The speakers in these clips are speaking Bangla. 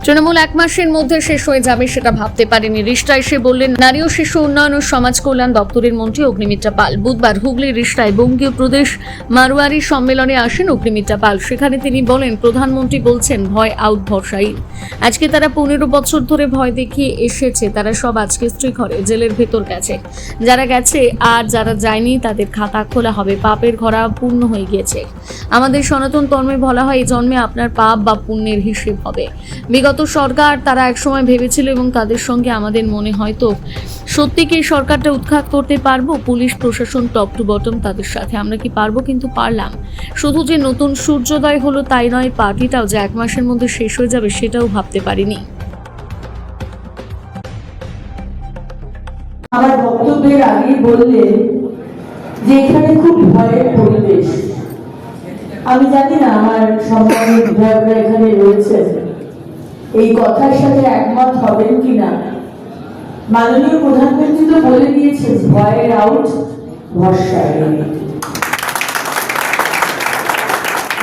তৃণমূল এক মাসের মধ্যে শেষ হয়ে যাবে সেটা ভাবতে পারেনি রিষ্টা এসে বললেন নারী ও শিশু উন্নয়ন ও সমাজ কল্যাণ দপ্তরের মন্ত্রী অগ্নিমিত্রা পাল। বুধবার হুগলির রিষ্টায় বঙ্গীয় প্রদেশ মারোয়ারি সম্মেলনে আসেন অগ্নিমিত্রা পাল। সেখানে তিনি বলেন, প্রধানমন্ত্রী বলছেন ভয় আউট ভরসা ইন। আজকে তারা 15 বছর ধরে ভয় দেখিয়ে এসেছে, তারা সব আজকে শ্রীঘরে জেলের ভেতর গেছে। যারা গেছে আর যারা যায়নি তাদের খাতা খোলা হবে, পাপের ঘরা পূর্ণ হয়ে গিয়েছে। আমাদের সনাতন ধর্মে বলা হয় এই জন্মে আপনার পাপ বা পুণ্যের হিসেব হবে। বিগত সরকার তারা একসময় ভেবেছিল এবং তাদের সঙ্গে আমাদের মনে হয়তো সত্যি কি সরকারটা উৎখাত করতে পারবো, পুলিশ প্রশাসন টপ টু বটম তাদের সাথে আমরা কি পারবো, কিন্তু পারলাম। শুধু যে নতুন সূর্যোদয় হলো তাই নয়, পার্টিটাও যে এক মাসের মধ্যে শেষ হয়ে যাবে সেটাও ভাবতে পারিনি। আমার বক্তব্যের আগে বললে যে এখানে খুব ভয়ের পরিবেশ। আমি জানি না আমার সম্মানীয় বিধায়করা এখানে রয়েছে এই কথার সাথে একমত হবেন কিনা। মাননীয় প্রধানমন্ত্রী তো বলে দিয়েছেন ভয়ের আউট ভরসা ইন।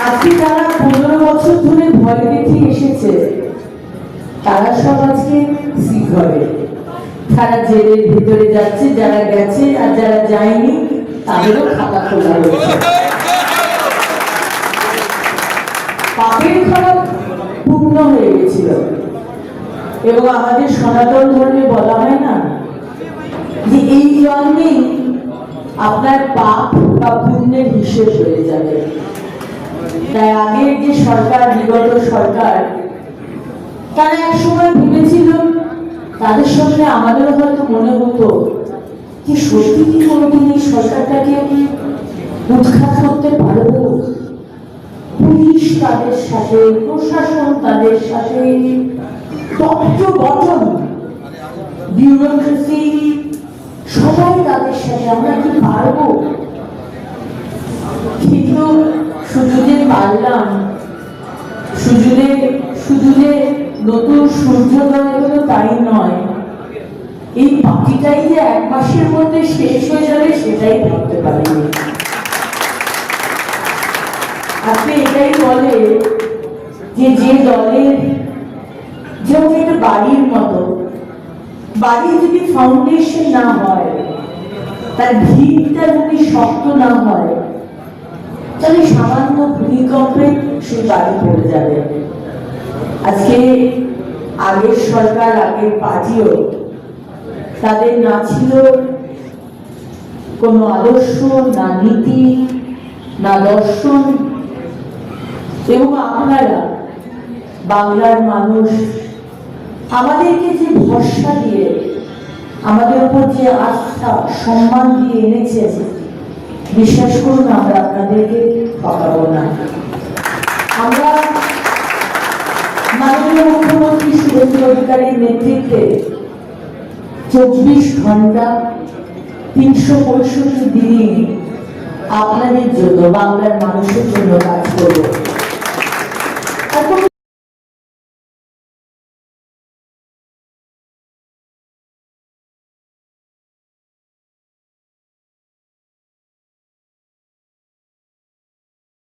আজকে যারা 15 বছর ধরে ভয় দেখিয়ে এসেছে তারা সব আজকে শ্রীঘরে, তারা জেলের ভিতরে যাচ্ছে, যারা গেছে আর যারা যায়নি তাদেরও খাতা খোলা হয়েছে। পাপের ঘরা পূর্ণ হয়ে গেছিল এবং আমাদের সনাতন ধর্মে বলা হয় না যে এই জন্মেই আপনার পাপ বা পুণ্যের হিসেব হয়ে যাবে। তাই আগের যে সরকার, বিগত সরকার, তারা এক সময় ভেবেছিল তাদের সঙ্গে আমাদেরও হয়তো মনে হতো যে সত্যি কি কোনোদিন এই সরকারটাকে উৎখাত করতে পারবো। পুলিশ তাদের সাথে, প্রশাসন তাদের সাথে, টপ টু বটম বিউরোক্রেসি সবাই তাদের সাথে, আমরা কি পারবো। কিন্তু শুধু যে পারলাম, শুধু যে নতুন সূর্যোদয় হলো তাই নয়, এই পার্টিটাই যে এক মাসের মধ্যে শেষ হয়ে যাবে সেটাই ভাবতে পারিনি। আপনি এটাই বলে যে দলের যেমন একটা বাড়ির মতো, বাড়ির যদি ফাউন্ডেশন না হয়, তার ভিতটা যদি শক্ত না হয়, তাহলে সামান্য ভূমিকম্পে সেই বাড়ি পড়ে যাবে। আজকে আগের সরকার, আগের পার্টিও তাদের না ছিল কোনো আদর্শ, না নীতি, না দর্শন। এবং আপনারা বাংলার মানুষ আমাদেরকে যে ভরসা দিয়ে, আমাদের উপর যে আস্থা সম্মান দিয়ে এনেছে, বিশ্বাস করুন আমরা আপনাদেরকে ঠকাবো না। আমরা মাননীয় মুখ্যমন্ত্রী শুভেন্দু অধিকারীর নেতৃত্বে 24 ঘন্টা 365 দিন আপনাদের জন্য, বাংলার মানুষের জন্য কাজ করবো।